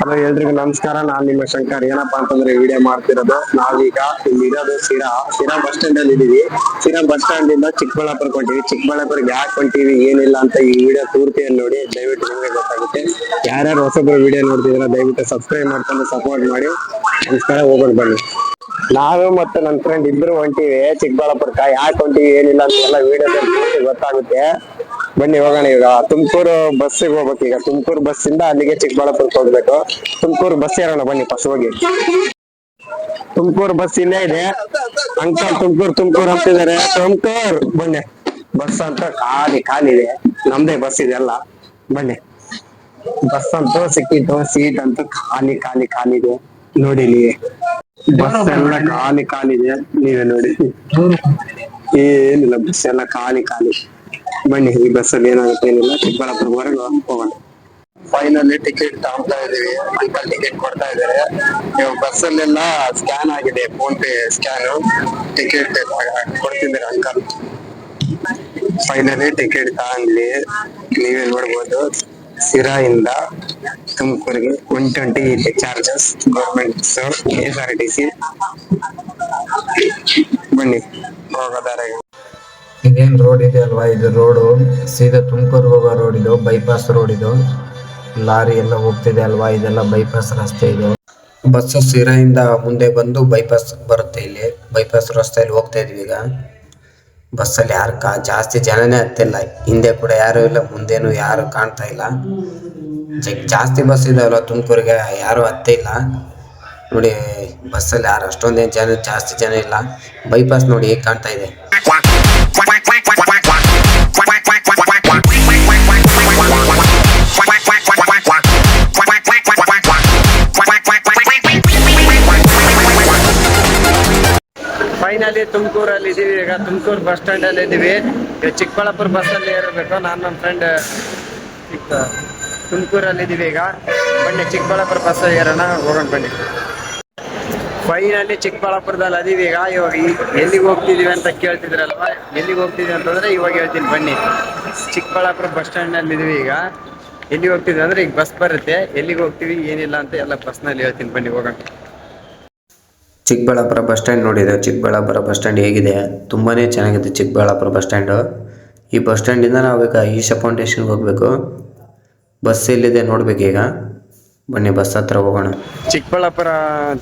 Hello ಎಲ್ರಿಗೂ ನಮಸ್ಕಾರ. ನಾನ್ ನಿಮ್ಮ ಶಂಕರ್. ಏನಪ್ಪಾ ಅಂತಂದ್ರೆ ವಿಡಿಯೋ ಮಾಡ್ತಿರೋದು ನಾವೀಗ ಇಲ್ಲಿ ಇರೋದು ಸಿರಾ ಬಸ್ ಸ್ಟ್ಯಾಂಡ್ ಅಲ್ಲಿ ಇದೀವಿ. ಸಿರಾ ಬಸ್ ಸ್ಟ್ಯಾಂಡ್ ಇಂದ ಚಿಕ್ಕಬಳ್ಳಾಪುರಕ್ಕೆ ಹೊಂಟಿವಿ. ಚಿಕ್ಕಬಳ್ಳಾಪುರಕ್ಕೆ ಯಾಕೆ ಹೊಂಟಿವಿ ಏನಿಲ್ಲ ಅಂತ ಈ ವಿಡಿಯೋ ಪೂರ್ತಿಯನ್ನು ನೋಡಿ ದಯವಿಟ್ಟು ನಿಮಗೆ ಗೊತ್ತಾಗುತ್ತೆ. ಯಾರ್ಯಾರು ಹೊಸಬ್ರು ವಿಡಿಯೋ ನೋಡ್ತಿದ್ರ ದಯವಿಟ್ಟು ಸಬ್ಸ್ಕ್ರೈಬ್ ಮಾಡ್ಕೊಂಡು ಸಪೋರ್ಟ್ ಮಾಡಿ. ನಮಸ್ಕಾರ, ಹೋಗೋಣ ಬನ್ನಿ. ನಾನು ಮತ್ತೆ ನನ್ನ ಫ್ರೆಂಡ್ ಇಬ್ರು ಹೊಂಟಿವಿ ಚಿಕ್ಕಬಳ್ಳಾಪುರಕ್ಕ. ಯಾಕೆ ಹೊಂಟಿವಿ ಏನಿಲ್ಲ ಅಂತ ಎಲ್ಲ ವಿಡಿಯೋದಲ್ಲಿ ಗೊತ್ತಾಗುತ್ತೆ. ಬನ್ನಿ ಹೋಗೋಣ. ಈಗ ತುಮಕೂರು ಬಸ್ಸಿಗೆ ಹೋಗ್ಬೇಕು. ಈಗ ತುಮಕೂರು ಬಸ್ ಇಂದ ಅಲ್ಲಿಗೆ ಚಿಕ್ಕಬಳ್ಳಾಪುರಕ್ಕೆ ಹೋಗ್ಬೇಕು. ತುಮಕೂರು ಬಸ್ ಏರೋಣ ಬನ್ನಿ ಫಸ್ಟ್ ಹೋಗಿ. ತುಮಕೂರು ಬಸ್ ಇಲ್ಲೇ ಇದೆ. ಅಂಕಲ್ ತುಮಕೂರು ಅಂತಿದ್ದಾರೆ. ತುಮಕೂರು ಬನ್ನಿ. ಬಸ್ ಅಂತ ಖಾಲಿ ಇದೆ. ನಮ್ದೇ ಬಸ್ ಇದೆ ಎಲ್ಲ. ಬನ್ನಿ. ಬಸ್ ಅಂತೂ ಸಿಕ್ಕಿತ್ತು. ಸೀಟ್ ಅಂತೂ ಖಾಲಿ ಇದೆ ನೋಡಿ. ನೀವೇ ಬಸ್ ಎಲ್ಲ ಖಾಲಿ ಇದೆ. ನೀವೇ ನೋಡಿ, ಏನಿಲ್ಲ, ಬಸ್ ಎಲ್ಲ ಖಾಲಿ. ಬನ್ನಿ, ಈ ಬಸ್ಸಲ್ಲಿ ಏನಾಗುತ್ತೆ ಏನಿಲ್ಲ. ಚಿಕ್ಕಬಳ್ಳಾಪುರವರೆಗೂ ಹೋಗೋಣ. ಫೈನಲಿ ಟಿಕೆಟ್ ತಗೊಳ್ತಾ ಇದೀವಿ. ಅಂಕಲ್ ಟಿಕೆಟ್ ಕೊಡ್ತಾ ಇದಾರೆ. ಇವಾಗ ಬಸ್ಸಲ್ಲೆಲ್ಲ ಸ್ಕ್ಯಾನ್ ಆಗಿದೆ, ಫೋನ್ ಪೇ ಸ್ಕ್ಯಾನ್. ಟಿಕೆಟ್ ಕೊಡ್ತಿದ್ದಾರೆ ಅಂಕಲ್. ಫೈನಲಿ ಟಿಕೆಟ್ ತಗೊಂಡ್ಲಿ. ನೀವೇ ನೋಡ್ಬೋದು, ಸಿರಾ ಇಂದ ತುಮಕೂರಿಗೆ 120 ಚಾರ್ಜಸ್ ಗೌರ್ಮೆಂಟ್ KSRTC. ಬನ್ನಿ ಹೋಗೋದಾರೆ. ಇದೇನ್ ರೋಡ್ ಇದೆ ಅಲ್ವಾ, ಇದು ರೋಡು ಸೀದಾ ತುಮಕೂರು ಹೋಗೋ ರೋಡ್. ಇದು ಬೈಪಾಸ್ ರೋಡ್. ಇದು ಲಾರಿ ಎಲ್ಲ ಹೋಗ್ತಿದೆ ಅಲ್ವಾ, ಇದೆಲ್ಲ ಬೈಪಾಸ್ ರಸ್ತೆ. ಇದು ಬಸ್ಸು ಸಿರಾಯಿಂದ ಮುಂದೆ ಬಂದು ಬೈಪಾಸ್ ಬರುತ್ತೆ. ಇಲ್ಲಿ ಬೈಪಾಸ್ ರಸ್ತೆಯಲ್ಲಿ ಹೋಗ್ತಾ ಇದೀವಿ ಈಗ. ಬಸ್ಸಲ್ಲಿ ಜಾಸ್ತಿ ಜನನೇ ಹತ್ತಿಲ್ಲ. ಹಿಂದೆ ಕೂಡ ಯಾರು ಇಲ್ಲ, ಮುಂದೇನು ಯಾರು ಕಾಣ್ತಾ ಇಲ್ಲ. ಜಾಸ್ತಿ ಬಸ್ ಇದಾವಲ್ಲ ತುಮಕೂರಿಗೆ, ಯಾರು ಹತ್ತಿಲ್ಲ ನೋಡಿ. ಬಸ್ಸಲ್ಲಿ ಯಾರು ಅಷ್ಟೊಂದೇನು ಜಾಸ್ತಿ ಜನ ಇಲ್ಲ. ಬೈಪಾಸ್ ನೋಡಿ ಹೇಗೆ ಕಾಣ್ತಾ ಇದೆ. ಫೈನಲಿ ತುಮಕೂರಲ್ಲಿ ಇದೀವಿ. ಈಗ ತುಮಕೂರು ಬಸ್ ಸ್ಟ್ಯಾಂಡ್ ಅಲ್ಲಿ ಇದೀವಿ. ಚಿಕ್ಕಬಳ್ಳಾಪುರ ಬಸ್ ಅಲ್ಲಿ ಏರಬೇಕು. ನಾನು ನನ್ನ ಫ್ರೆಂಡ್ ತುಮಕೂರಲ್ಲಿ ಇದೀವಿ ಈಗ. ಬನ್ನಿ ಚಿಕ್ಕಬಳ್ಳಾಪುರ ಬಸ್ ಏರೋಣ, ಹೋಗೋಣ ಬನ್ನಿ. ಫೈನಲಿ ಚಿಕ್ಕಬಳ್ಳಾಪುರದಲ್ಲಿ ಅದೀವಿ ಈಗ. ಇವಾಗ ಎಲ್ಲಿಗೆ ಹೋಗ್ತಿದೀವಿ ಅಂತ ಕೇಳ್ತಿದ್ರಲ್ವಾ, ಎಲ್ಲಿಗೆ ಹೋಗ್ತಿದೀವಿ ಅಂತಂದ್ರೆ ಇವಾಗ ಹೇಳ್ತೀನಿ ಬನ್ನಿ. ಚಿಕ್ಕಬಳ್ಳಾಪುರ ಬಸ್ ಸ್ಟ್ಯಾಂಡ್ ನಲ್ಲಿ ಇದೀವಿ ಈಗ. ಎಲ್ಲಿಗೆ ಹೋಗ್ತಿದ್ವಿ ಅಂದ್ರೆ ಈಗ ಬಸ್ ಬರುತ್ತೆ. ಎಲ್ಲಿಗೆ ಹೋಗ್ತೀವಿ ಏನಿಲ್ಲ ಅಂತ ಎಲ್ಲ ಬಸ್ನಲ್ಲಿ ಹೇಳ್ತೀನಿ ಬನ್ನಿ, ಹೋಗೋಣ. ಚಿಕ್ಕಬಳ್ಳಾಪುರ ಬಸ್ ಸ್ಟ್ಯಾಂಡ್ ನೋಡಿದೆ. ಚಿಕ್ಕಬಳ್ಳಾಪುರ ಬಸ್ ಸ್ಟ್ಯಾಂಡ್ ಹೇಗಿದೆ, ತುಂಬಾ ಚೆನ್ನಾಗಿದೆ ಚಿಕ್ಕಬಳ್ಳಾಪುರ ಬಸ್ ಸ್ಟ್ಯಾಂಡು. ಈ ಬಸ್ ಸ್ಟ್ಯಾಂಡಿಂದ ನಾವೀಗ ಈಶಾ ಫೌಂಡೇಶನ್ಗೆ ಹೋಗಬೇಕು. ಬಸ್ ಎಲ್ಲಿದೆ ನೋಡ್ಬೇಕೀಗ. ಬನ್ನಿ ಬಸ್ ಹತ್ರ ಹೋಗೋಣ. ಚಿಕ್ಕಬಳ್ಳಾಪುರ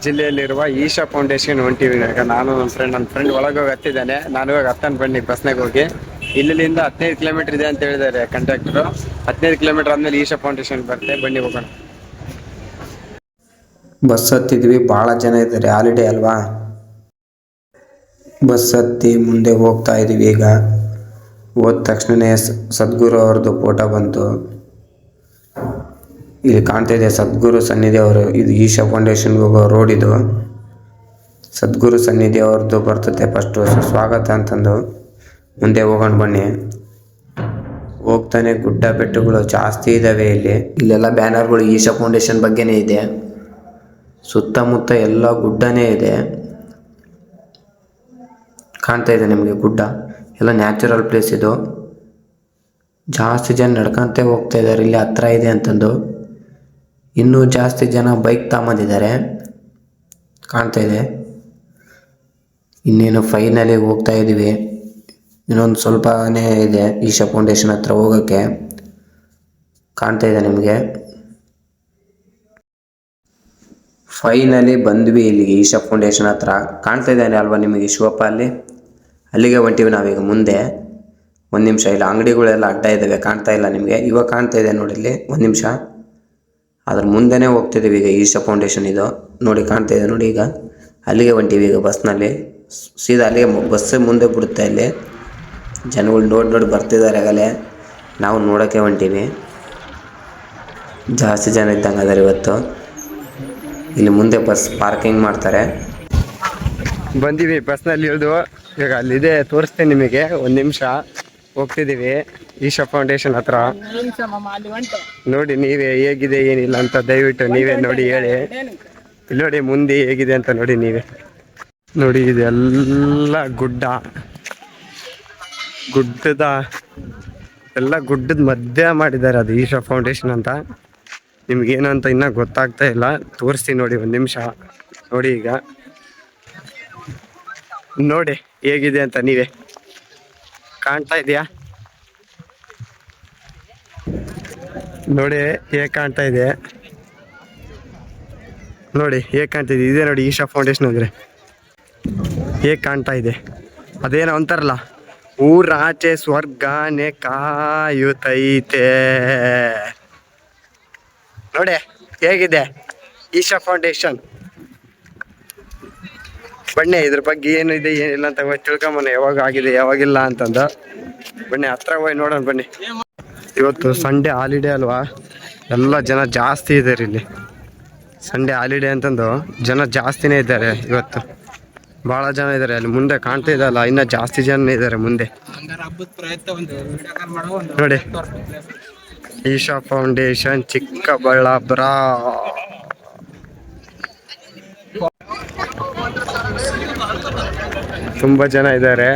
ಜಿಲ್ಲೆಯಲ್ಲಿರುವ ಈಶಾ ಫೌಂಡೇಶನ್ ಹೊಂಟಿವಿ ಈಗ. ನಾನು ನನ್ನ ಫ್ರೆಂಡ್ ಒಳಗೋಗಿ ಹತ್ತಿದ್ದಾನೆ. ನಾನು ಇವಾಗ ಹತ್ತಾನ ಬನ್ನಿ ಬಸ್ನಾಗ ಹೋಗಿ. ಇಲ್ಲಿಂದ 15 ಕಿಲೋಮೀಟರ್ ಇದೆ ಅಂತ ಹೇಳಿದ್ದಾರೆ ಕಂಡಕ್ಟರ್. 15 ಕಿಲೋಮೀಟರ್ ಆದ್ಮೇಲೆ ಈಶಾ ಫೌಂಡೇಶನ್ ಬರುತ್ತೆ. ಬನ್ನಿ ಹೋಗೋಣ. ಬಸ್ ಹತ್ತಿದ್ವಿ, ಭಾಳ ಜನ ಇದ್ದಾರೆ, ಹಾಲಿಡೇ ಅಲ್ವಾ. ಬಸ್ ಹತ್ತಿ ಮುಂದೆ ಹೋಗ್ತಾ ಇದೀವಿ ಈಗ. ಹೋದ ತಕ್ಷಣವೇ ಸದ್ಗುರು ಅವ್ರದ್ದು ಫೋಟೋ ಬಂತು. ಇಲ್ಲಿ ಕಾಣ್ತಾ ಇದೆ ಸದ್ಗುರು ಸನ್ನಿಧಿ ಅವರು. ಇದು ಈಶಾ ಫೌಂಡೇಶನ್ಗೆ ಹೋಗೋ ರೋಡ್ ಇದು. ಸದ್ಗುರು ಸನ್ನಿಧಿ ಅವ್ರದ್ದು ಬರ್ತದೆ ಫಸ್ಟು ಸ್ವಾಗತ ಅಂತಂದು. ಮುಂದೆ ಹೋಗೋಣ ಬನ್ನಿ. ಹೋಗ್ತಾನೆ ಗುಡ್ಡ ಬೆಟ್ಟಗಳು ಜಾಸ್ತಿ ಇದ್ದಾವೆ ಇಲ್ಲಿ. ಇಲ್ಲೆಲ್ಲ ಬ್ಯಾನರ್ಗಳು ಈಶಾ ಫೌಂಡೇಶನ್ ಬಗ್ಗೆನೇ ಇದೆ. ಸುತ್ತಮುತ್ತ ಎಲ್ಲ ಗುಡ್ಡನೇ ಇದೆ. ಕಾಣ್ತಾ ಇದೆ ನಿಮಗೆ ಗುಡ್ಡ ಎಲ್ಲ. ನ್ಯಾಚುರಲ್ ಪ್ಲೇಸ್ ಇದು. ಜಾಸ್ತಿ ಜನ ನಡ್ಕೊಂತ ಹೋಗ್ತಾ ಇದ್ದಾರೆ ಇಲ್ಲಿ ಹತ್ರ ಇದೆ ಅಂತಂದು. ಇನ್ನೂ ಜಾಸ್ತಿ ಜನ ಬೈಕ್ ತಗೊಂಡಿದ್ದಾರೆ, ಕಾಣ್ತಾ ಇದೆ. ಇನ್ನೇನು ಫೈನಲಿ ಹೋಗ್ತಾ ಇದ್ದೀವಿ. ಇನ್ನೊಂದು ಸ್ವಲ್ಪನೇ ಇದೆ ಈಶಾ ಫೌಂಡೇಶನ್ ಹತ್ರ ಹೋಗೋಕ್ಕೆ. ಕಾಣ್ತಾ ಇದೆ ನಿಮಗೆ. ಫೈನಲಿ ಬಂದ್ವಿ ಇಲ್ಲಿಗೆ ಈಶಾ ಫೌಂಡೇಶನ್ ಹತ್ರ. ಕಾಣ್ತಾ ಇದ್ದಾನೆ ಅಲ್ವಾ ನಿಮಗೆ ಶಿವಪ್ಪ ಅಲ್ಲಿ. ಅಲ್ಲಿಗೆ ಹೊಂಟಿವಿ ನಾವೀಗ ಮುಂದೆ. ಒಂದು ನಿಮಿಷ, ಇಲ್ಲ ಅಂಗಡಿಗಳೆಲ್ಲ ಅಡ್ಡ ಇದ್ದಾವೆ, ಕಾಣ್ತಾ ಇಲ್ಲ ನಿಮಗೆ. ಇವಾಗ ಕಾಣ್ತಾ ಇದೆ ನೋಡಿ ಇಲ್ಲಿ. ಒಂದು ನಿಮಿಷ, ಅದ್ರ ಮುಂದೆನೇ ಹೋಗ್ತಿದ್ದೀವಿ ಈಗ. ಈಶಾ ಫೌಂಡೇಶನ್ ಇದು ನೋಡಿ, ಕಾಣ್ತಾ ಇದೆ ನೋಡಿ. ಈಗ ಅಲ್ಲಿಗೆ ಹೊಂಟಿವಿ ಈಗ ಬಸ್ನಲ್ಲಿ. ಸೀದಾ ಅಲ್ಲಿಗೆ ಬಸ್ ಮುಂದೆ ಬಿಡುತ್ತೆ. ಇಲ್ಲಿ ಜನಗಳು ನೋಡಿ ಬರ್ತಿದ್ದಾರೆ ಆಗಲೇ. ನಾವು ನೋಡೋಕ್ಕೆ ಹೊಂಟೀವಿ. ಜಾಸ್ತಿ ಜನ ಇದ್ದಂಗೆ ಅದಾರೆ ಇವತ್ತು. ಇಲ್ಲಿ ಮುಂದೆ ಬಸ್ ಪಾರ್ಕಿಂಗ್ ಮಾಡ್ತಾರೆ. ಬಂದೀವಿ ಬಸ್ನಲ್ಲಿ ಇಳಿದು. ಈಗ ಅಲ್ಲಿದೆ ತೋರಿಸ್ತೇನೆ ನಿಮಗೆ. ಒಂದು ನಿಮಿಷ, ಹೋಗ್ತಿದ್ದೀವಿ ಈಶಾ ಫೌಂಡೇಶನ್ ಹತ್ರ. ನೋಡಿ ನೀವೇ ಹೇಗಿದೆ ಏನಿಲ್ಲ ಅಂತ ದಯವಿಟ್ಟು ನೀವೇ ನೋಡಿ ಹೇಳಿ. ಇಲ್ಲಿ ನೋಡಿ ಮುಂದೆ ಹೇಗಿದೆ ಅಂತ ನೋಡಿ ನೀವೇ ನೋಡಿ. ಇದೆಲ್ಲ ಗುಡ್ಡದ ಮಧ್ಯ ಮಾಡಿದ್ದಾರೆ ಅದು ಈಶಾ ಫೌಂಡೇಶನ್ ಅಂತ. ನಿಮ್ಗೇನು ಅಂತ ಇನ್ನೂ ಗೊತ್ತಾಗ್ತಾ ಇಲ್ಲ, ತೋರಿಸ್ತೀನಿ ನೋಡಿ ಒಂದು ನಿಮಿಷ. ನೋಡಿ ಈಗ ನೋಡಿ ಹೇಗಿದೆ ಅಂತ ನೀವೇ ಕಾಣ್ತಾ ಇದೆಯಾ? ನೋಡಿ ಹೇಗೆ ಕಾಣ್ತಾ ಇದೆ, ನೋಡಿ ಹೇಗೆ ಕಾಣ್ತಿದೆ. ಇದೆ ನೋಡಿ ಈಶಾ ಫೌಂಡೇಶನ್ ಅಂದರೆ ಹೇಗೆ ಕಾಣ್ತಾ ಇದೆ. ಅದೇನೋ ಅಂತಾರಲ್ಲ, ಊರಾಚೆ ಸ್ವರ್ಗನೇ ಕಾಯುತ್ತೈತೆ. ನೋಡಿ ಹೇಗಿದೆ ಈಶಾ ಫೌಂಡೇಶನ್. ಬನ್ನಿ ಇದ್ರ ಬಗ್ಗೆ ಏನು ಇದೆ ಏನಿಲ್ಲ ಅಂತ ತಿಳ್ಕೊಂಬನ್ನಿ, ಯಾವಾಗ ಆಗಿದೆ ಯಾವಾಗಿಲ್ಲ ಅಂತಂದು. ಬನ್ನಿ ಹತ್ರ ಹೋಗಿ ನೋಡೋಣ ಬನ್ನಿ. ಇವತ್ತು ಸಂಡೇ ಹಾಲಿಡೇ ಅಲ್ವಾ, ಎಲ್ಲ ಜನ ಜಾಸ್ತಿ ಇದ್ದಾರೆ ಇಲ್ಲಿ. ಸಂಡೇ ಹಾಲಿಡೇ ಅಂತಂದು ಜನ ಜಾಸ್ತಿನೇ ಇದ್ದಾರೆ ಇವತ್ತು, ಭಾಳ ಜನ ಇದ್ದಾರೆ. ಅಲ್ಲಿ ಮುಂದೆ ಕಾಣ್ತಾ ಇದೆಯಲ್ಲ, ಇನ್ನೂ ಜಾಸ್ತಿ ಜನ ಇದ್ದಾರೆ ಮುಂದೆ. ನೋಡಿ ಈಶಾ ಫೌಂಡೇಶನ್ ಚಿಕ್ಕಬಳ್ಳಾಪುರ. ತುಂಬ ಜನ ಇದ್ದಾರೆ,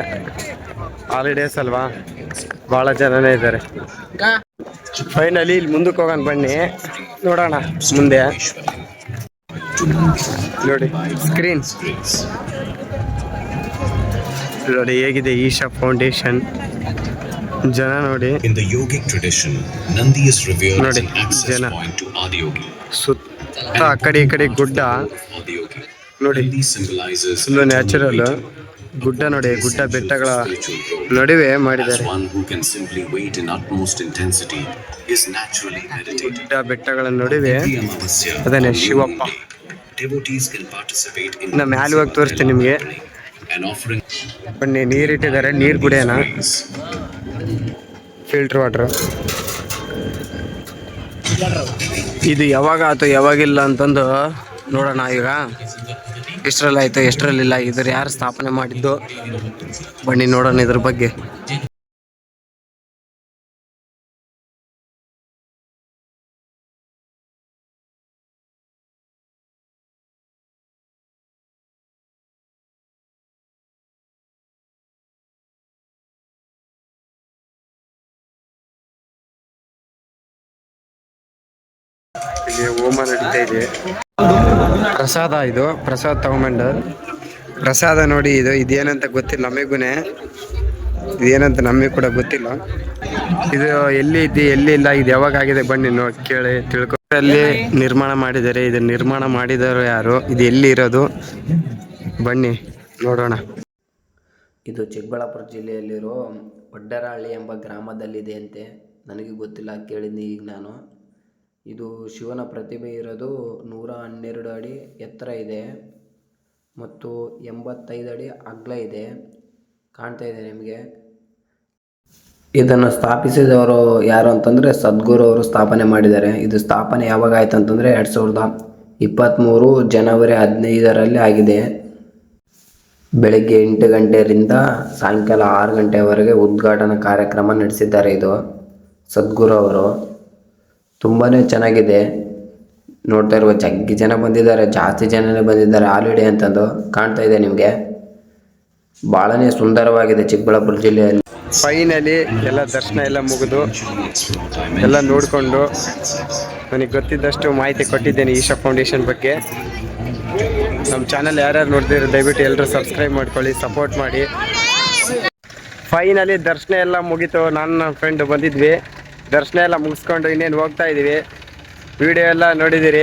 ಹಾಲಿಡೇಸ್ ಅಲ್ವಾ, ಭಾಳ ಜನನೇ ಇದ್ದಾರೆ. ಫೈನಲಿ ಇಲ್ಲಿ ಮುಂದಕ್ಕೆ ಹೋಗೋಣ ಬನ್ನಿ, ನೋಡೋಣ ಮುಂದೆ. ನೋಡಿ ಸ್ಕ್ರೀನ್ ನೋಡಿ ಹೇಗಿದೆ ಈಶಾ ಫೌಂಡೇಶನ್. ಜನ ನೋಡಿ, ನೋಡಿ ಜನ ಸುತ್ತ ಆ ಕಡೆ ಈ ಕಡೆ ಗುಡ್ಡ ನೋಡಿ, ಫುಲ್ಲು ನ್ಯಾಚುರಲ್ ಗುಡ್ಡ ನೋಡಿ, ಗುಡ್ಡ ಬೆಟ್ಟಗಳ ನಡುವೆ ಮಾಡಿದ್ದಾರೆ. ಗುಡ್ಡ ಬೆಟ್ಟಗಳ ನಡುವೆ ಅದನ್ನೇ ಶಿವಪ್ಪ. ಇನ್ನು ಮ್ಯಾಲೆ ಹೋಗಿ ತೋರಿಸ್ತೀನಿ ನಿಮಗೆ. ಬನ್ನಿ ನೀರಿಟ್ಟಿದ್ದಾರೆ, ನೀರು ಕುಡಿಯೋಣ, ಫಿಲ್ಟರ್ ವಾಟರ್. ಇದು ಯಾವಾಗ ಆಯ್ತು ಯಾವಾಗಿಲ್ಲ ಅಂತಂದು ನೋಡೋಣ. ಈಗ ಎಷ್ಟರಲ್ಲಿ ಆಯಿತು ಎಷ್ಟರಲ್ಲಿಲ್ಲ, ಇದ್ರ ಯಾರು ಸ್ಥಾಪನೆ ಮಾಡಿದ್ದು ಬನ್ನಿ ನೋಡೋಣ ಇದ್ರ ಬಗ್ಗೆ. ಇಲ್ಲಿ ಹೋಮ ನಡೀತಾ ಇದೆ. ಪ್ರಸಾದ, ಇದು ಪ್ರಸಾದ ತಗೊಂಬಂಡು. ಪ್ರಸಾದ ನೋಡಿ, ಇದೇನಂತ ಗೊತ್ತಿಲ್ಲ ನಮಗೂನೆ, ಇದೇನಂತ ನಮಗೆ ಕೂಡ ಗೊತ್ತಿಲ್ಲ. ಇದು ಎಲ್ಲಿ ಇದ್ದು ಎಲ್ಲಿ ಇಲ್ಲ, ಇದು ಯಾವಾಗ ಆಗಿದೆ ಬನ್ನಿ ನೋಡಿ ಕೇಳಿ ತಿಳ್ಕೊ. ಅಲ್ಲಿ ನಿರ್ಮಾಣ ಮಾಡಿದ್ದಾರೆ, ಇದು ನಿರ್ಮಾಣ ಮಾಡಿದವರು ಯಾರು, ಇದು ಎಲ್ಲಿ ಇರೋದು ಬನ್ನಿ ನೋಡೋಣ. ಇದು ಚಿಕ್ಕಬಳ್ಳಾಪುರ ಜಿಲ್ಲೆಯಲ್ಲಿರೋ ಒಡ್ಡರಹಳ್ಳಿ ಎಂಬ ಗ್ರಾಮದಲ್ಲಿದೆ ಅಂತೆ, ನನಗೆ ಗೊತ್ತಿಲ್ಲ, ಕೇಳಿದ್ನಿ ಈಗ ನಾನು. ಇದು ಶಿವನ ಪ್ರತಿಮೆ ಇರೋದು 112 ಅಡಿ ಎತ್ತರ ಇದೆ ಮತ್ತು 85 ಅಡಿ ಅಗಲ ಇದೆ, ಕಾಣ್ತಾ ಇದೆ ನಿಮಗೆ. ಇದನ್ನು ಸ್ಥಾಪಿಸಿದವರು ಯಾರು ಅಂತಂದರೆ ಸದ್ಗುರು ಅವರು ಸ್ಥಾಪನೆ ಮಾಡಿದ್ದಾರೆ. ಇದು ಸ್ಥಾಪನೆ ಯಾವಾಗ ಆಯ್ತು ಅಂತಂದರೆ 2023 ಜನವರಿ 15ರಲ್ಲಿ ಆಗಿದೆ. ಬೆಳಗ್ಗೆ 8 ಗಂಟೆಯಿಂದ ಸಾಯಂಕಾಲ 6 ಗಂಟೆವರೆಗೆ ಉದ್ಘಾಟನಾ ಕಾರ್ಯಕ್ರಮ ನಡೆಸಿದ್ದಾರೆ. ಇದು ಸದ್ಗುರು ಅವರು. ತುಂಬಾ ಚೆನ್ನಾಗಿದೆ, ನೋಡ್ತಾ ಇರುವ ಜಗ್ಗಿ ಜನ ಬಂದಿದ್ದಾರೆ, ಜಾಸ್ತಿ ಜನನೇ ಬಂದಿದ್ದಾರೆ. ಹಾಲಿಡೇ ಅಂತಂದು ಕಾಣ್ತಾ ಇದೆ ನಿಮಗೆ, ಭಾಳನೇ ಸುಂದರವಾಗಿದೆ ಚಿಕ್ಕಬಳ್ಳಾಪುರ ಜಿಲ್ಲೆಯಲ್ಲಿ. ಫೈನಲಿ ಎಲ್ಲ ದರ್ಶನ ಎಲ್ಲ ಮುಗಿದು ಎಲ್ಲ ನೋಡಿಕೊಂಡು ನನಗೆ ಗೊತ್ತಿದ್ದಷ್ಟು ಮಾಹಿತಿ ಕೊಟ್ಟಿದ್ದೇನೆ ಈಶಾ ಫೌಂಡೇಶನ್ ಬಗ್ಗೆ. ನಮ್ಮ ಚಾನಲ್ ಯಾರ್ಯಾರು ನೋಡ್ತಿದ್ರು ದಯವಿಟ್ಟು ಎಲ್ಲರೂ ಸಬ್ಸ್ಕ್ರೈಬ್ ಮಾಡ್ಕೊಳ್ಳಿ, ಸಪೋರ್ಟ್ ಮಾಡಿ. ಫೈನಲಿ ದರ್ಶನ ಎಲ್ಲ ಮುಗೀತು. ನಾನು ನನ್ನ ಫ್ರೆಂಡು ಬಂದಿದ್ವಿ, ದರ್ಶನ ಎಲ್ಲ ಮುಗಿಸ್ಕೊಂಡು ಇನ್ನೇನು ಹೋಗ್ತಾ ಇದ್ದೀವಿ. ವಿಡಿಯೋ ಎಲ್ಲ ನೋಡಿದ್ದೀರಿ,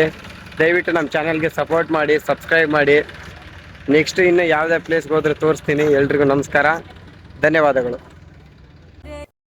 ದಯವಿಟ್ಟು ನಮ್ಮ ಚಾನಲ್ಗೆ ಸಪೋರ್ಟ್ ಮಾಡಿ, ಸಬ್ಸ್ಕ್ರೈಬ್ ಮಾಡಿ. ನೆಕ್ಸ್ಟ್ ಇನ್ನು ಯಾವುದೇ ಪ್ಲೇಸ್ಗೆ ಹೋದ್ರೆ ತೋರಿಸ್ತೀನಿ. ಎಲ್ರಿಗೂ ನಮಸ್ಕಾರ, ಧನ್ಯವಾದಗಳು.